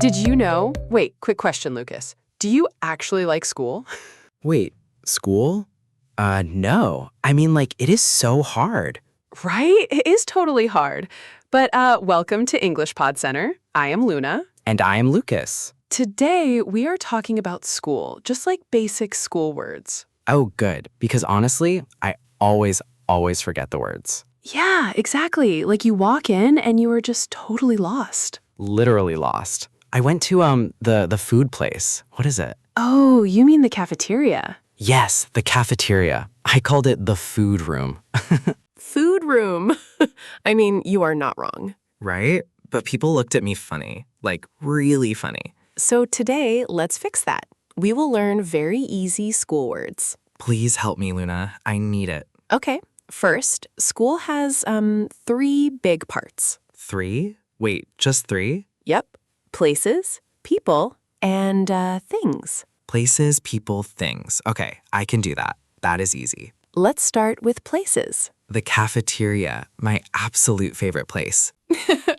Did you know? Wait, quick question, Lucas. Do you actually like school? Wait, school? No. I mean, it is so hard. Right? It is totally hard. But welcome to English Pod Center. I am Luna. And I am Lucas. Today, we are talking about school, just like basic school words. Oh, good. Because honestly, I always forget the words. Yeah, exactly. Like you walk in and you are just totally lost. Literally lost. I went to the food place. What is it? Oh, you mean the cafeteria? Yes, the cafeteria. I called it the food room. Food room. I mean, you are not wrong. Right? But people looked at me funny, like really funny. So today, let's fix that. We will learn very easy school words. Please help me, Luna. I need it. Okay, first, school has 3 big parts. 3? Wait, just 3? Yep, places, people, and things. Places, people, things. Okay, I can do that. That is easy. Let's start with places. The cafeteria, my absolute favorite place.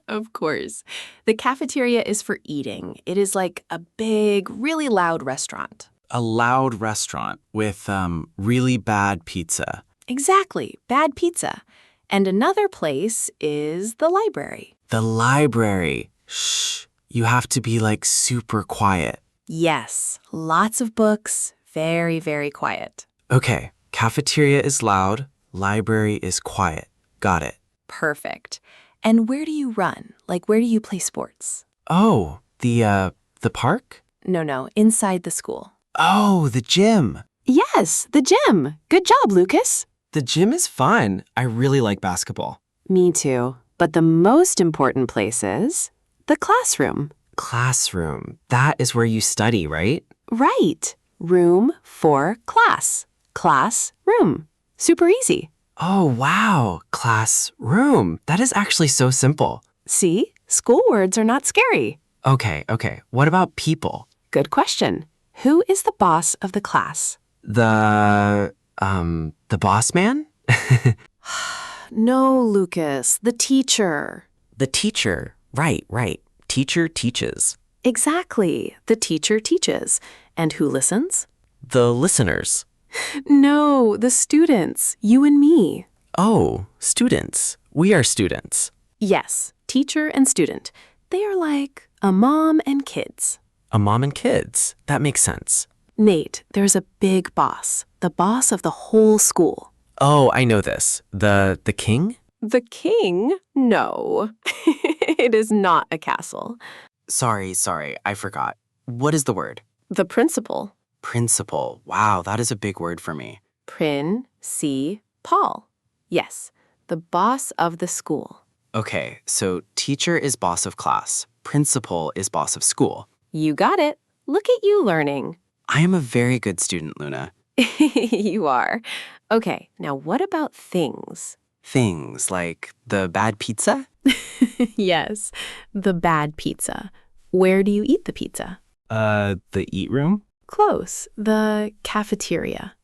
Of course. The cafeteria is for eating. It is like a big, really loud restaurant. A loud restaurant with really bad pizza. Exactly, bad pizza. And another place is the library. The library. Shh. You have to be super quiet. Yes, lots of books, very, very quiet. Okay, cafeteria is loud, library is quiet. Got it. Perfect. And where do you run? Like, where do you play sports? Oh, the park? No, inside the school. Oh, the gym. Yes, the gym. Good job, Lucas. The gym is fun. I really like basketball. Me too. But the most important place is the classroom. Classroom. That is where you study, right? Right. Room for class. Classroom. Super easy. Oh, wow. Classroom. That is actually so simple. See? School words are not scary. Okay. What about people? Good question. Who is the boss of the class? The boss man? No, Lucas. The teacher. The teacher. Right. Teacher teaches. Exactly. The teacher teaches. And who listens? The listeners. No, the students. You and me. Oh, students. We are students. Yes, teacher and student. They are like a mom and kids. A mom and kids. That makes sense. Nate, there's a big boss. The boss of the whole school. Oh, I know this. The king? The king? No. It is not a castle. Sorry, I forgot. What is the word? The principal. Principal. Wow, that is a big word for me. Paul. Yes, the boss of the school. Okay, so teacher is boss of class. Principal is boss of school. You got it. Look at you learning. I am a very good student, Luna. You are. Okay, now what about things? Things like the bad pizza? Yes, the bad pizza. Where do you eat the pizza? The eat room? Close. The cafeteria.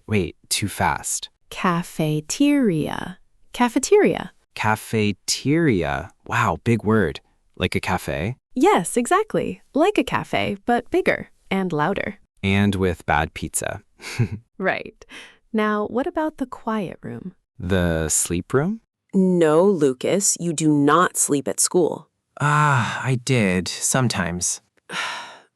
Wait, too fast. Cafeteria. Cafeteria. Cafeteria. Wow, big word. Like a cafe? Yes, exactly. Like a cafe, but bigger and louder. And with bad pizza. Right. Now, what about the quiet room? The sleep room? No, Lucas, you do not sleep at school. I did, sometimes.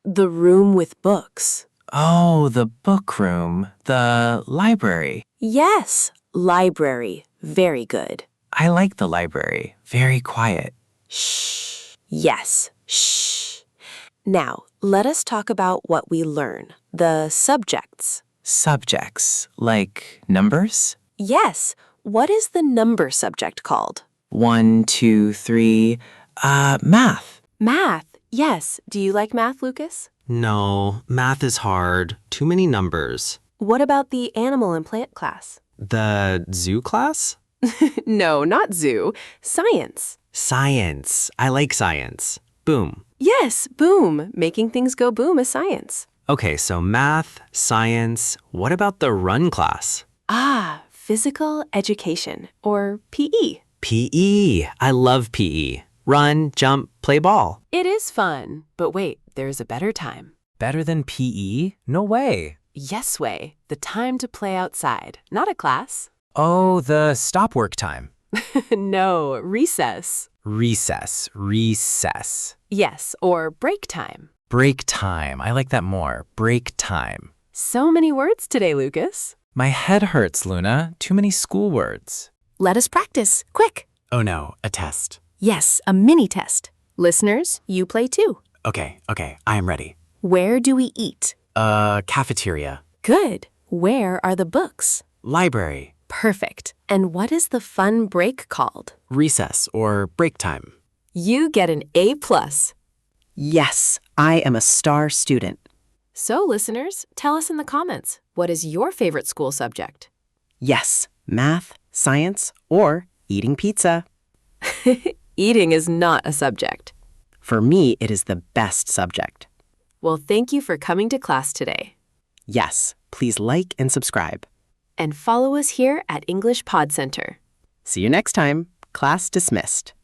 The room with books. Oh, the book room. The library. Yes, library. Very good. I like the library. Very quiet. Shh. Yes, shh. Now, let us talk about what we learn. The subjects. Subjects. Like numbers? Yes. What is the number subject called? 1, 2, 3. Math. Math. Yes. Do you like math, Lucas? No, math is hard. Too many numbers. What about the animal and plant class? The zoo class? No, not zoo. Science. Science. I like science. Boom. Yes, boom. Making things go boom is science. Okay, so math, science. What about the run class? Physical education, or PE. PE. I love PE. Run, jump, play ball. It is fun, but wait, there's a better time. Better than PE? No way. Yes way, the time to play outside, not a class. Oh, the stop work time. No, recess. Recess. Yes, or break time. Break time. I like that more. Break time. So many words today, Lucas. My head hurts, Luna. Too many school words. Let us practice, quick. Oh no, a test. Yes, a mini test. Listeners, you play too. Okay, I am ready. Where do we eat? Cafeteria. Good. Where are the books? Library. Perfect. And what is the fun break called? Recess or break time. You get an A+. Yes, I am a star student. So, listeners, tell us in the comments, what is your favorite school subject? Yes, math, science, or eating pizza. Eating is not a subject. For me, it is the best subject. Well, thank you for coming to class today. Yes, please like and subscribe. And follow us here at English Pod Center. See you next time. Class dismissed.